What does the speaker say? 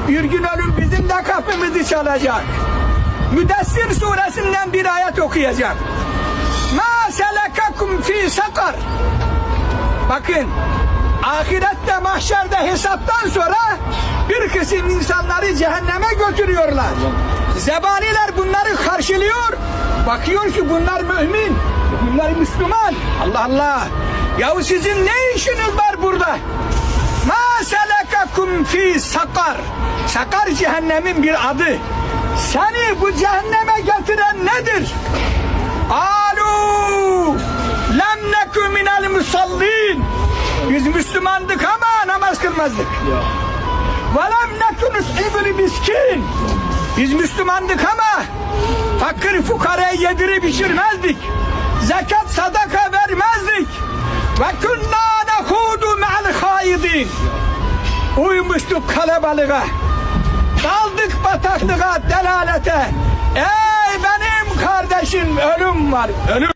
Bir gün ölüm bizim de kapımızı çalacak. Müddessir suresinden bir ayet okuyacak. Ma selekakum fi sakar. Bakın, ahirette, mahşerde, hesaptan sonra bir kısım insanları cehenneme götürüyorlar. Zebaniler bunları karşılıyor. Bakıyor ki bunlar mümin, bunlar Müslüman. Allah Allah! Yahu sizin ne işiniz var burada? Ma selekakum fi sakar. Sakar cehennemin bir adı. Seni bu cehenneme getiren nedir? Alu lem nekü minel musallin. Biz Müslümandık ama namaz kılmazdık. Ve lem nekü nus'ibul miskin. Biz Müslümandık ama fakir fukaraya yedirip içirmezdik. Zekat sadaka vermezdik. Ve kunna nehudu me'al haidin. Uymuştuk kalabalığa. Daldık bataklığa, delalete. Ey benim kardeşim, ölüm var, ölüm.